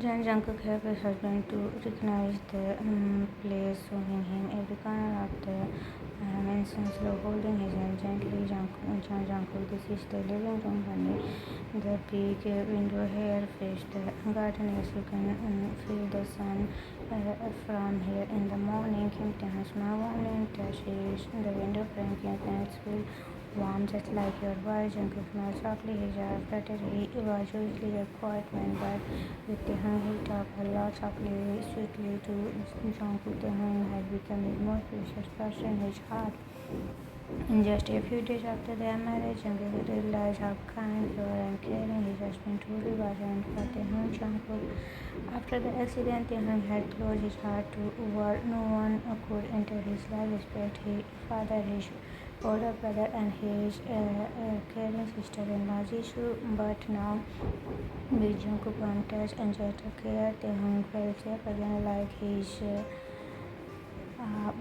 Jan Jungkook helped his husband to recognize the place, showing him every corner of the mansion, slow holding his hand gently. Jan Jungkook, this is the living room, honey. The big window here faces the garden. Yes, you can feel the sun from here in the morning. Kim Tae smiled warmly and touches the window frame. Kim Tae feel warm just like your voice. Jungkook smiled softly. His eyes fluttered. He was usually a quiet man, but with Taehyung he talked a lot softly, sweetly to Jungkook. Taehyung had become his most precious person in his heart. In just a few days after their marriage, Jungkook realized how kind, pure, and caring his husband truly was, and for Taehyung Jungkook. After the accident, Taehyung had closed his heart to war. No one could enter his life except his father, his older brother, and his caring sister-in-law Jisoo. But now, with Jungkook untouched and just a care, Taehyung felt safe again, like his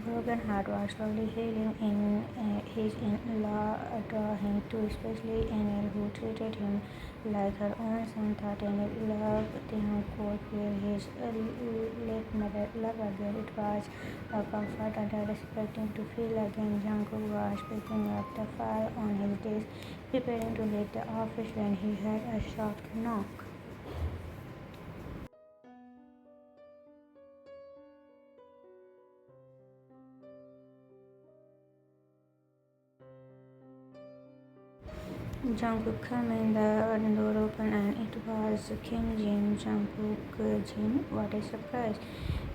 broken heart was slowly healing. His in-law adored him too, especially Enel, who treated him like her own son. Thought Enel loved him, could feel his late mother love again. It was a comfort and a respecting to feel again. Jungkook was picking up the file on his desk, preparing to leave the office when he heard a soft knock. Jungkook came in, the door opened, and it was Kim Jin. Jungkook, Jin, what a surprise.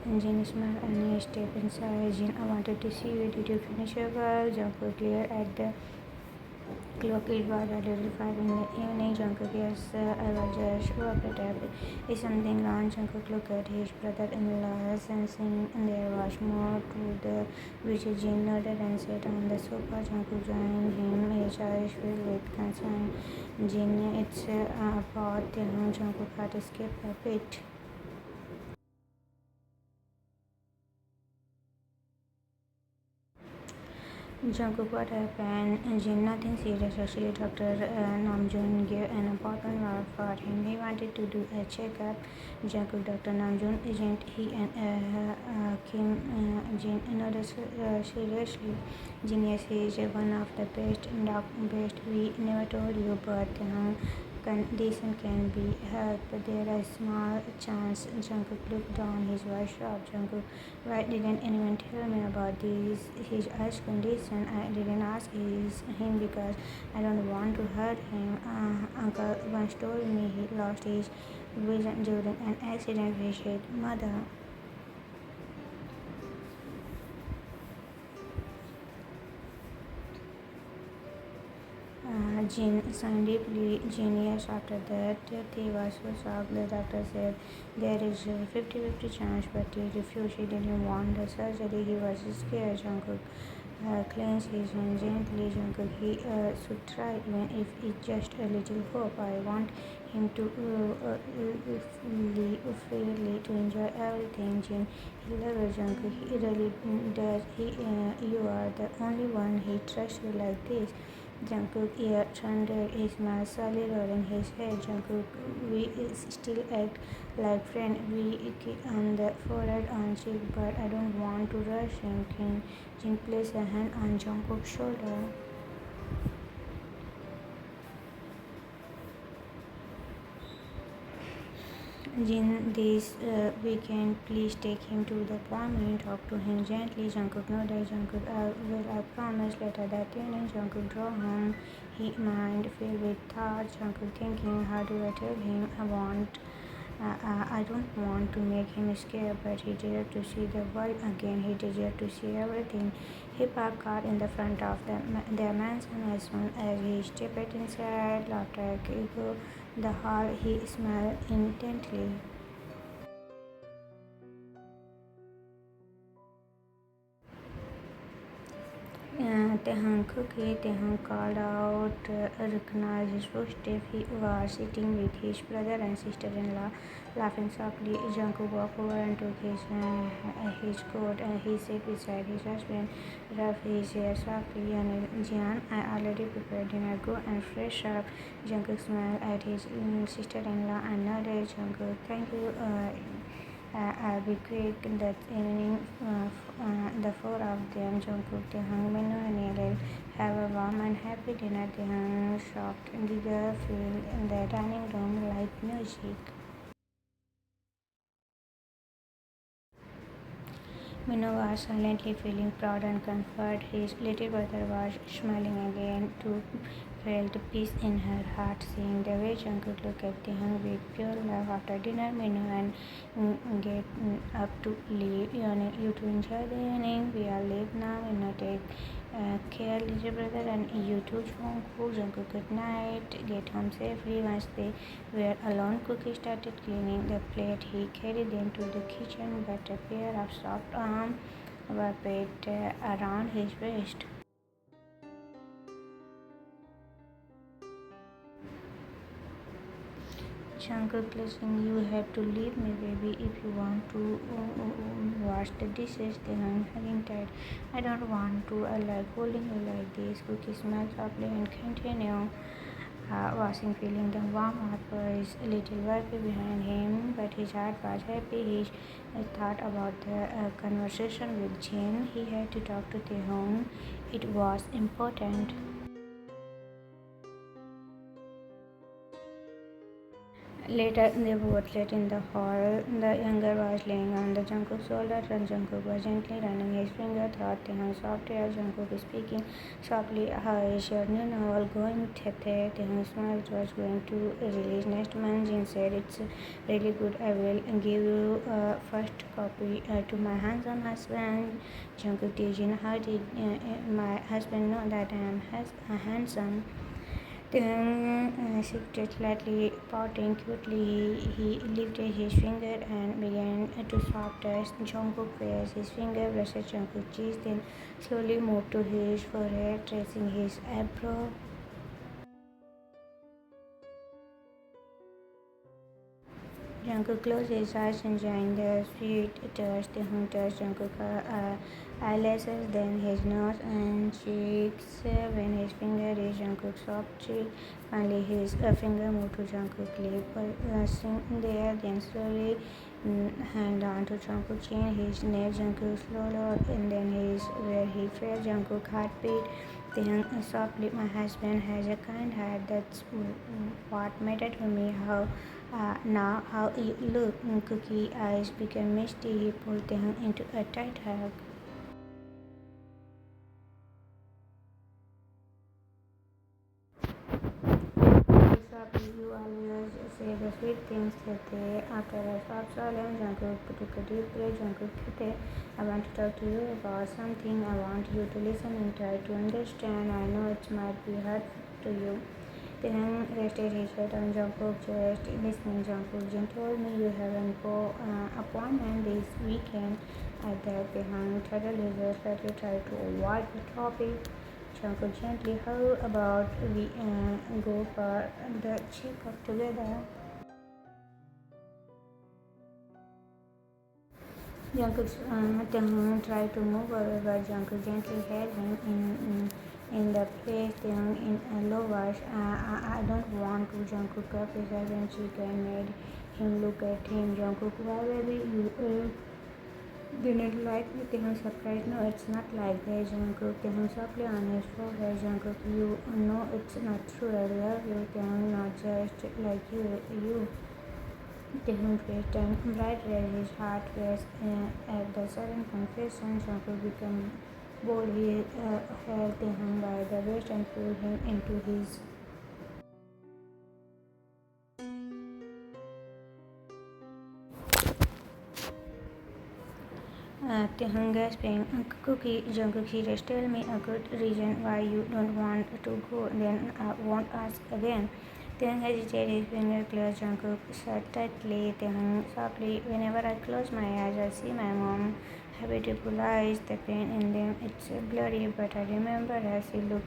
And Jin smiled and he stepped inside. Jin, I wanted to see you. Did you finish your work? Jungkook glared at the clock. It was already 5 in the evening. Jungkook, yes, I was just woke up. Is something wrong? Jungkook looked at his brother-in-law, sensing there was more to the visit. Jin nodded and sat on the sofa. Jungkook joined him, his eyes filled with concern. Jin, it's about Jungkook had escaped a bit. Jungkook, what happened? Jin, nothing serious. Actually, Dr. Namjoon gave an important word for him. He wanted to do a checkup. Jungkook, Dr. Namjoon, isn't he? And Kim Jin nodded seriously. Jin, yes, he is one of the best. We never told you, but condition can be helped. There is small chance. Jungkook looked down. His voice dropped. Jungkook, why didn't anyone tell me about his eyes condition? I didn't ask him because I don't want to hurt him. Uncle once told me he lost his vision during an accident with his mother. Jin signed deeply. Genius. After that, he was so shocked. The doctor said there is a 50-50 chance, but he refused. He didn't want the surgery. He was scared. Jungkook clenched his hand gently. Jungkook, he should try, even if it's just a little hope. I want him to freely to enjoy everything. Jin, he loves Jungkook. He really does. You are the only one he trusts you like this. Jungkook ear thundered, his mouth slowly rolling his head. Jungkook, we still act like friends. We kiss on the forehead, on cheek, but I don't want to rush him. Can Jin place a hand on Jungkook's shoulder? Jin, this weekend, please take him to the appointment. Talk to him gently. Jungkook nodded. Jungkook, I promise. Later that evening, Jungkook drove home. His mind filled with thoughts. Jungkook thinking, how do I tell him I don't want to make him scared, but he deserves to see the world again. He deserves to see everything. He parked car in the front of their mansion. As soon as he stepped inside, laughter echoed the hall. He smiled intently. Tehang Cookie, Tehang called out, recognized his footsteps. He was sitting with his brother and sister-in-law, laughing softly. Jungkook walked over and took his coat, and he sat beside his husband, rubbed his hair softly, and Jian, I already prepared dinner. Go and fresh up. Jungkook smiled at his sister-in-law and nodded. Jungkook, thank you. I'll be quick that evening. The four of them, Jungkook, Taehyung, Minho, and Neil, have a warm and happy dinner. Taehyung soft giggle filled the dining room like music. Minho was silently feeling proud and comfort. His little brother was smiling again too. Felt peace in her heart, seeing the way Jungkook looked at Taehyung with pure love. After dinner, Minho and get up to leave. You to enjoy the evening. We all leave now. Minho take care, little brother, and you too, Jungkook. Jungkook, good night. Get home safely. Once they were alone, Cookie started cleaning the plate. He carried them to the kitchen, but a pair of soft arms were put around his waist. Jungkook, listen, you have to leave me, baby, if you want to wash the dishes. Then hugging tight. I don't want to. I like holding you like this. Cookie smiled softly and continued washing, feeling the warm earth for his little wife behind him. But his heart was happy. He thought about the conversation with Jin. He had to talk to Taehyung. It was important. Later, they both sat in the hall. The younger was laying on the Jungkook's shoulder, and Jungkook was gently running his finger through Taehyung's soft hair. Jungkook speaking softly, how is your new novel going, Tete? Taehyung smiled. It was going to release next month. Jin said, it's really good. I will give you a first copy to my handsome husband. Jungkook teasing, how did my husband know that I am handsome? Then shifted slightly, pouting cutely. He lifted his finger and began to soft touch Jungkook's face. His finger brushed Jungkook's cheeks, then slowly moved to his forehead, tracing his eyebrow. Jungkook closed his eyes, enjoying the sweet touch. Taehyung touched Jungkook's eyelashes, then his nose and cheeks. When his finger reached Jungkook's soft cheek, finally his finger moved to Jungkook's lip, pressing there, then slowly hand on to Jungkook's chin, his neck, Jungkook's lower, and then his where he felt Jungkook's heartbeat. Taehyung softly, my husband has a kind heart. That's what mattered to me. Now how you look. Cookie eyes became misty. He pulled Taehyung into a tight hug. Softly, you always say the sweet things that they. After a soft silence, Jungkook took a deep breath. Jungkook, Kate, I want to talk to you about something. I want you to listen and try to understand. I know it might be hard to you. Taehyung rested his head on Jungkook's chest, listening. Jungkook, Jin told me you have an appointment this weekend. At that, Taehyung turned his head slightly, tried to avoid the topic. Jungkook gently, how about we go for the checkup together? Taehyung tried to move away, but Jungkook gently held him in the place. Taehyung in a low voice, I don't want to. Jungkook cupped his husband cheek and made him look at him. Jungkook, why baby, you didn't like me? Taehyung surprised, no, it's not like that. Jungkook, Taehyung softly on his forehead. Jungkook, you know it's not true. I love you. Taehyung, not just like you. Taehyung faced and bright red. His heart raced at the sudden confession. Jungkook became bold. He held Taehyung by the waist and pulled him into his. Taehyung gasping, Cookie, Jungkook, just tell me a good reason why you don't want to go. Then I won't ask again. Taehyung hesitated, his finger closed Jungkook shut tightly. Taehyung softly, whenever I close my eyes, I see my mom beautiful eyes, the pain in them. It's blurry, but I remember as she looked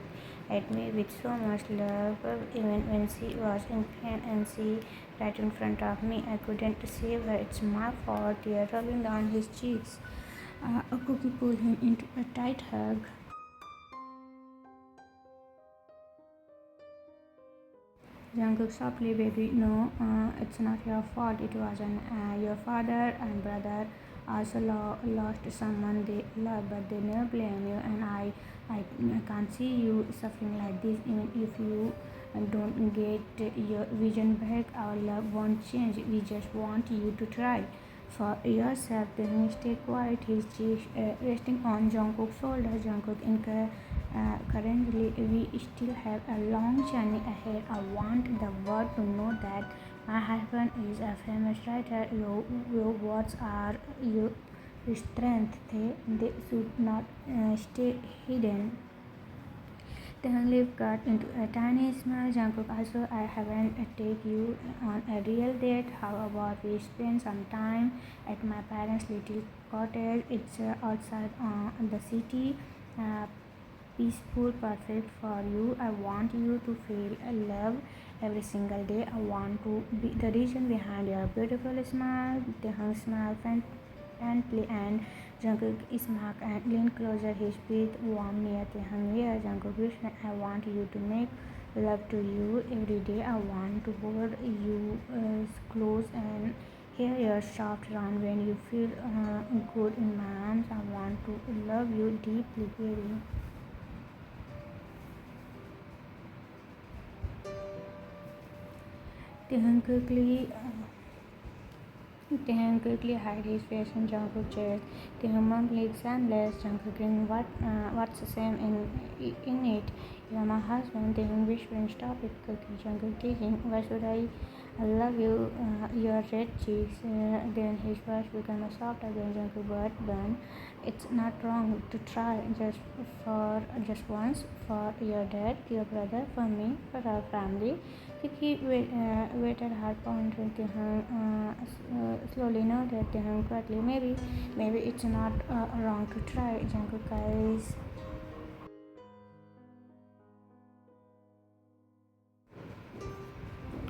at me with so much love, even when she was in pain and she right in front of me. I couldn't save her. It's my fault. Tears rolling down his cheeks. A cookie pulled him into a tight hug. Jungkook softly, baby, no, it's not your fault. It wasn't. Your father and brother also lost someone they love, but they never blame you. And I can't see you suffering like this. Even if you don't get your vision back, our love won't change. We just want you to try for yourself. Then stay quiet. His cheek resting on Jungkook's shoulder. Jungkook currently, we still have a long journey ahead. I want the world to know that my husband is a famous writer. Your words are your strength. They should not stay hidden. Then Liv got into a tiny smile. Jungkook also, I haven't take you on a real date. How about we spend some time at my parents' little cottage? It's outside the city. Uh, Peaceful, perfect for you. I want you to feel love every single day. I want to be the reason behind your beautiful smile. Tehang smiled faintly and Jungkook smiled and leaned closer. His breath warm near Tehang ear. Jungkook whispered, I want you to make love to you every day. I want to hold you close and hear your soft run when you feel good in my arms. I want to love you deeply, baby. Taehyung quickly hid his face in Jungkook's chest. Taehyung mumbled, "Shameless." Jungkook grinned, What's the shame in it? You're my husband." Taehyung whispered, "Stop it, Cookie." Jungkook teasing, "Why should I love you, your red cheeks." Then his voice became soft again. Jungkook burned. It's not wrong to try, just once, for your dad, your brother, for me, for our family. Vicky waited her point with slowly nodded. Taehyung quietly, maybe it's not wrong to try. Jungkook eyes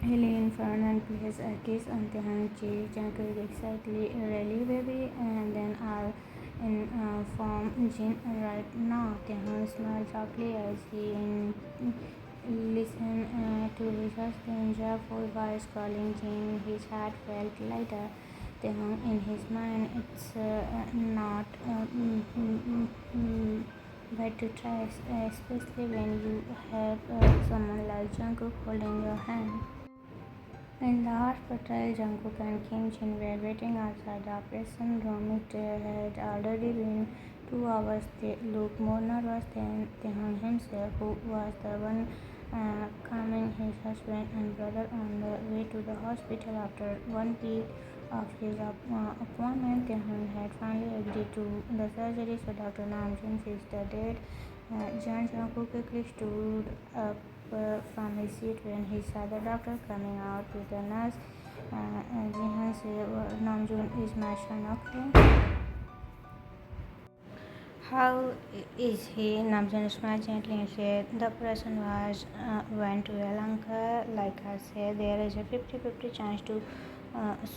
he leaned forward and placed a kiss on Taehyung's cheek. Jungkook excitedly, really, baby? And then I'll inform Jin right now. Taehyung smiled softly as he listened to his husband's joyful voice calling Jin. His heart felt lighter. Taehyung, in his mind, it's not bad to try, especially when you have someone like Jungkook holding your hand. In the hospital, Jungkook and Kim Jin were waiting outside the operation room. It had already been 2 hours. They looked more nervous than Taehyung himself, who was the one calming his husband and brother on the way to the hospital. After 1 week of his appointment, Taehyung had finally agreed to the surgery, so Dr. Namjoon fixed the date. Jungkook quickly stood up from his seat when he saw the doctor coming out with a nurse. Jihan said, Namjoon, is my son okay? How is he? Namjoon smiled gently and said, the operation went well, uncle. Like I said, there is a 50-50 chance to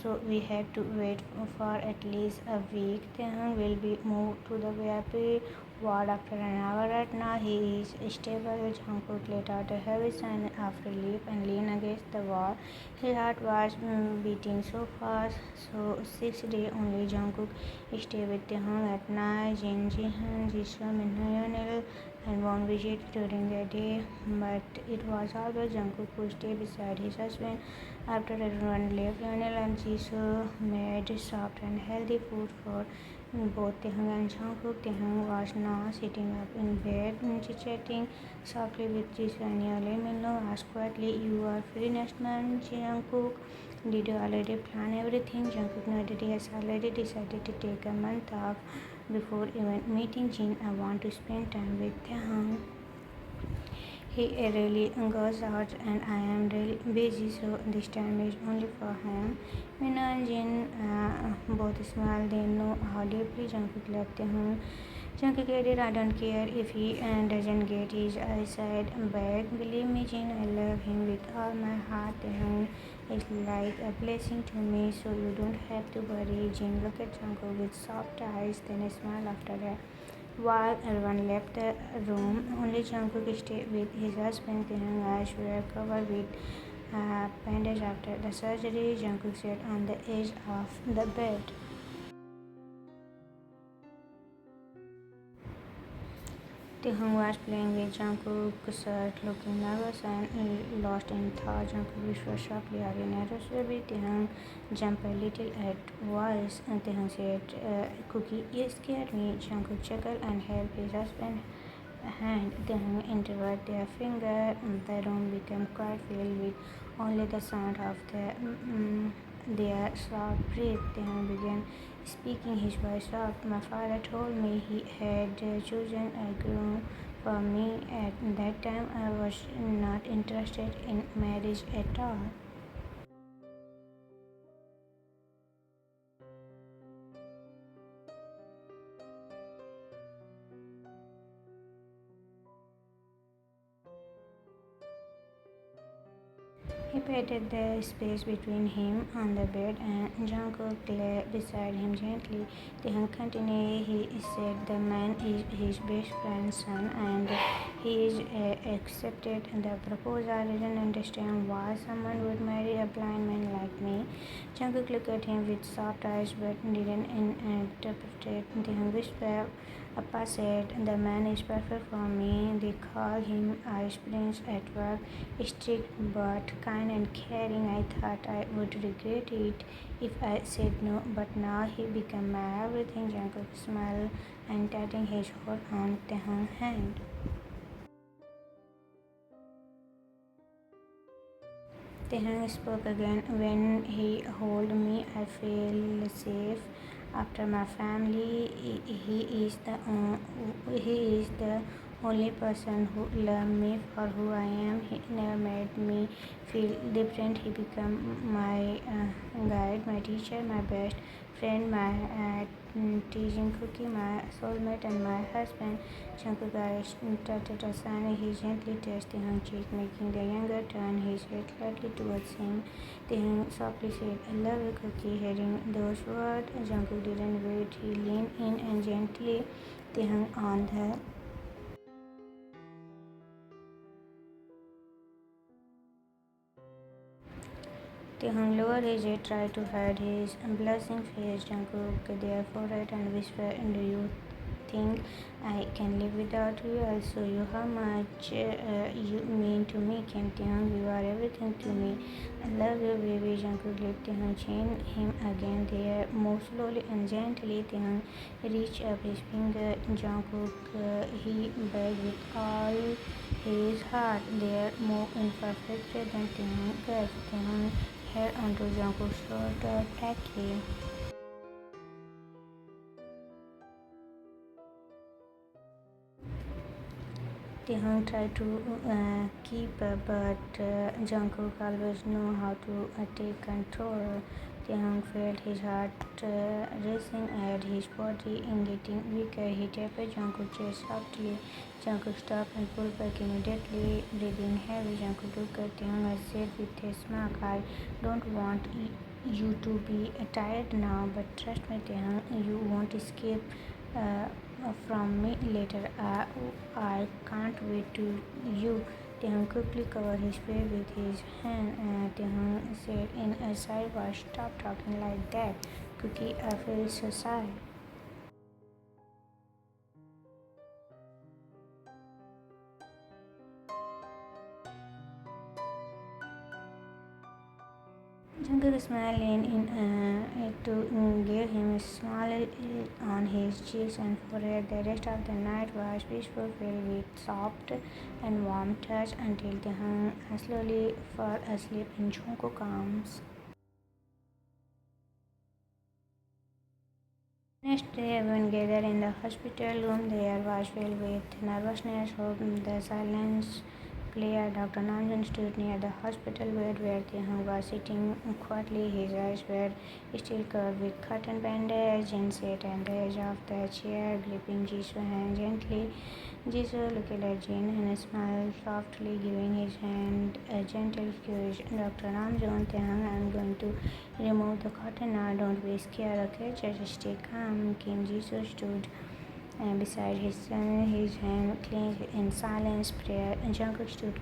so we have to wait for at least a week. Then will be moved to the VIP ward after an hour. Right now he is stable. Jungkook let out a heavy sigh of relief and leaned against the wall. His heart was beating so fast. So 6 days only. Jungkook stay with Taehyung at night. Jin, Jihan, Jisoo, Minhyun, and won't visit during the day. But it was always Jungkook who stayed beside his husband. After everyone left, Lionel and Jisoo made soft and healthy food for both Taehyung and Jungkook. Taehyung was now sitting up in bed, chit-chatting softly with Jisoo and Yeolim. Asked quietly, "You are free next month, Jungkook? Did you already plan everything?" Jungkook nodded. Yes, already decided to take a month off before even meeting Jin. I want to spend time with Taehyung. He really goes out and I am really busy, so this time is only for him. Mina and Jin both smile. They know how deeply Jungkook loved them. Jungkook added, I don't care if he doesn't get his eyesight back. Believe me, Jin, I love him with all my heart. Taehyung is like a blessing to me, so you don't have to worry. Jin looked at Jungkook with soft eyes, then a smile after that. While everyone left the room, only Jungkook stayed with his husband. Taehyung's eyes were covered with bandage after the surgery. Jungkook sat on the edge of the bed. Taehyung was playing with Jungkook's shirt, looking nervous and lost in thought. Jungkook whispered sharply, "Are you nervous, baby?" Taehyung jumped a little at once, and Taehyung said, "Cookie, you scared me." Jungkook chuckled and held his husband's hand. Taehyung interrupted their finger. The room became quiet, filled with only the sound of their soft breath. Taehyung began speaking, his voice soft. My father told me he had chosen a groom for me. At that time, I was not interested in marriage at all. He patted the space between him and the bed, and Jungkook lay beside him gently. Taehyung continued. He said the man is his best friend's son, and he is accepted the proposal. I didn't understand why someone would marry a blind man like me. Jungkook looked at him with soft eyes, but didn't interpret it. Taehyung whispered, Appa said, the man is perfect for me. They call him Ice Prince at work. Strict but kind and caring. I thought I would regret it if I said no, but now he became my everything. Jungkook smiled and tightened his hold on Taehyung's hand. Taehyung spoke again. When he held me, I feel safe. After my family, he is the only person who loved me for who I am. He never made me feel different. He became my guide, my teacher, my best friend, my teaching cookie, my soulmate, and my husband. Jungkook eyes started to shine. He gently touched Taehyung's cheek, making the younger turn his head slightly towards him. Taehyung softly said, I love you, Cookie. Hearing those words, Jungkook didn't wait. He leaned in and gently Taehyung on the Taehyung lowered his head, tried to hide his blushing face. Jungkook their forehead and whispered, do you think I can live without you? I'll show you how much you mean to me. Kim Taehyung, you are everything to me. I love you, baby. Jungkook let Taehyung chain him again. They moved slowly and gently. Taehyung reached up his finger. Jungkook he begged with all his heart. They moved in perfect rhythm. Taehyung gasped. Taehyung held onto Jungkook's shoulder tightly. Taehyung tried to keep up, but Jungkook always knew how to take control. Taehyung felt his heart racing and his body getting weaker. He tapped Jungkook's chest softly. Jungkook stopped and pulled back immediately, breathing heavy. Jungkook looked at Taehyung and said with a smirk, I don't want you to be tired now, but trust me, Taehyung, you won't escape from me later. I can't wait to you. Taehyung quickly covered his face with his hand. Taehyung said in a side voice, stop talking like that. Cookie, I feel so sorry. Jungkook smiled to give him a smile on his cheeks and forehead. The rest of the night was peaceful, filled with soft and warm touch until Taehyung slowly fell asleep in Jungkook's arms. Next day, everyone gathered in the hospital room. The air was filled with nervousness, hope. The silence player. Dr. Namjoon stood near the hospital bed where Tae-hung was sitting quietly. His eyes were still covered with cotton bandage. Jin sat on the edge of the chair, gripping Jisoo's hand gently. Jisoo looked at Jin and smiled softly, giving his hand a gentle squeeze. Dr. Namjoon, Tae-hung, I'm going to remove the cotton now. Don't be scared, okay? Just stay calm. Kim Jisoo stood beside his son, his hand clenched in silence prayer. Jungkook stood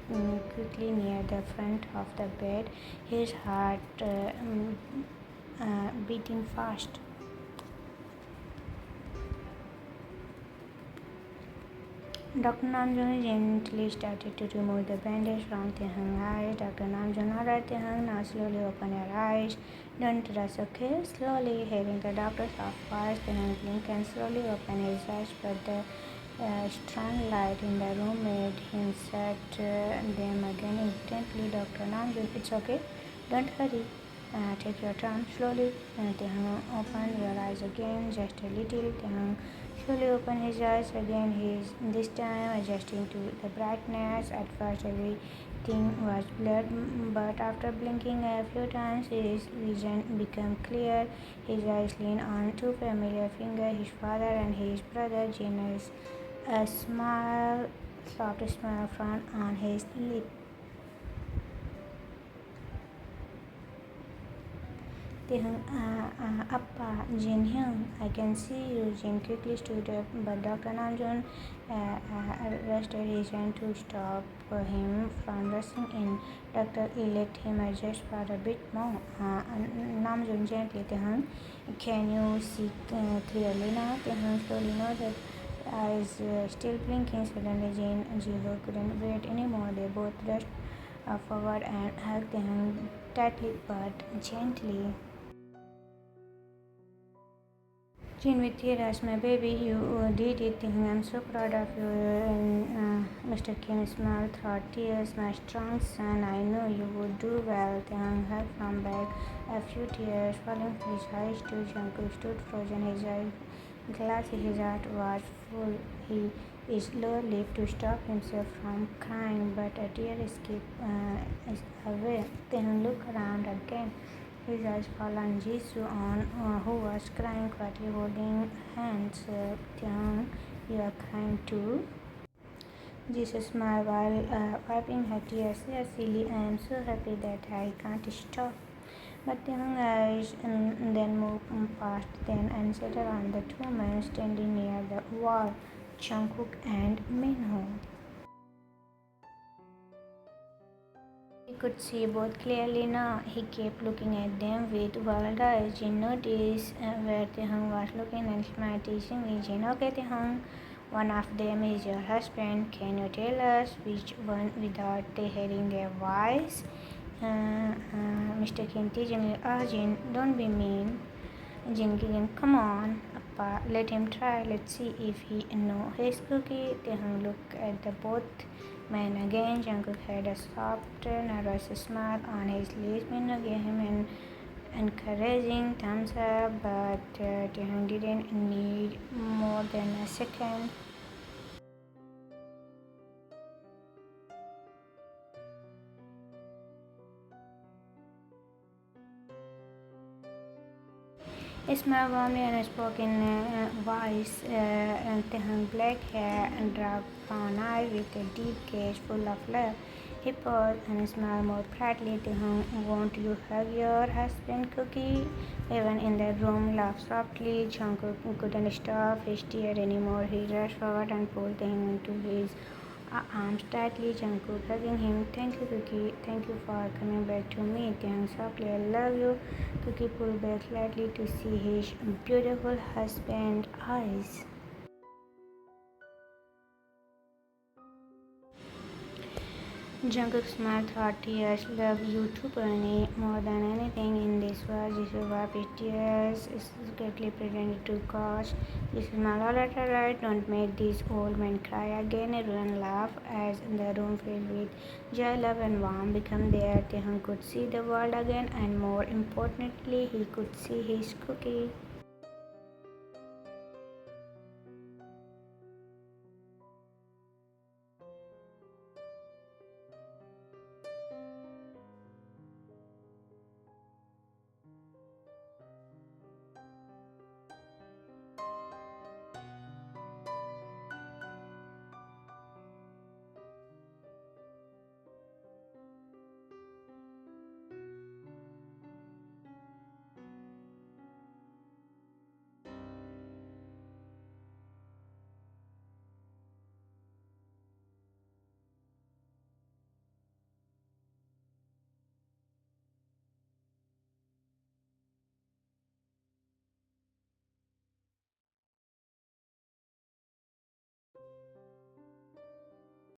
quickly near the front of the bed, his heart beating fast. Dr. Namjoon gently started to remove the bandage from Tae-hung's eyes. Dr. Namjoon, alright, Tae-hung, now slowly open your eyes. Don't rush, okay? Slowly, hearing the doctor's soft voice, Tae-hung blinked and slowly opened his eyes, but the strong light in the room made him shut them again instantly. Dr. Namjoon, it's okay. Don't hurry. Take your time. Slowly, Tae-hung, open your eyes again, just a little. Tae-hung slowly opened his eyes again, this time adjusting to the brightness. At first, everything was blurred, but after blinking a few times, his vision became clear. His eyes leaned on two familiar fingers, his father and his brother. Jin, a smile, soft smile frowned on his lips. Tae-hung, Appa, Jin Hyung, I can see you. Jin quickly stood up, but Dr. Namjoon rested his hand to stop him from rushing in. Doctor, let him adjust for a bit more. Namjoon gently, Tae-hung, can you see clearly now? Tae-hung slowly nodded, eyes still blinking. Suddenly, Jin and Jiho couldn't wait anymore. They both rushed forward and hugged Tae-hung tightly but gently. Jin with tears, my baby, you did it. I'm so proud of you. Mr. Kim smiled through tears. My strong son, I know you would do well. Tae-hung hugged from back, a few tears falling from his eyes too. Jungkook stood frozen, his eyes glassy, his heart was full. He lower lip to stop himself from crying, but a tear escaped away. Tae-hung looked around again. His eyes fell on Jisoo, who was crying quietly, holding hands. Tae-hung, you are crying too? Jisoo smiled while wiping her tears. Yes, silly, I am so happy that I can't stop. But Tae-hung's eyes then moved past them and settled on the two men standing near the wall, Jungkook and Minho. He could see both clearly now. He kept looking at them with wild eyes. Jin noticed where Tae-hung was looking and smiled teasingly. Jin, okay, Tae-hung, one of them is your husband. Can you tell us which one without hearing their voice? Mr. Kim teasingly, Jin, don't be mean. Jin giggled, come on, Appa, let him try. Let's see if he knows his cookie. Tae-hung looked at the both men again. Jungkook had a soft, nervous smile on his lips. Minho gave him an encouraging thumbs up, but Tae-hung didn't need more than a second. A smile warmly unspoken voice, Tae-hung black hair and dark brown eyes with a deep gaze full of love. He paused and smiled more brightly. Tae-hung, won't you hug your husband, Cookie? Everyone in the room laughed softly. Jungkook couldn't stop his tears anymore. He rushed forward and pulled Tae-hung into his arms tightly. Jungkook hugging him. Thank you, Cookie. Thank you for coming back to me. Tae-hung softly, I love you. Cookie pulled back slightly to see his beautiful husband's eyes. Jungkook smiled through tears. Love you too, Bunny. More than anything in this world, Jisoo wiped his tears, secretly pretended to cause. Jisoo smiled, alright, don't make these old men cry again. Everyone laughed as the room filled with joy, love and warmth became there. Tae-hung could see the world again, and more importantly, he could see his Cookie.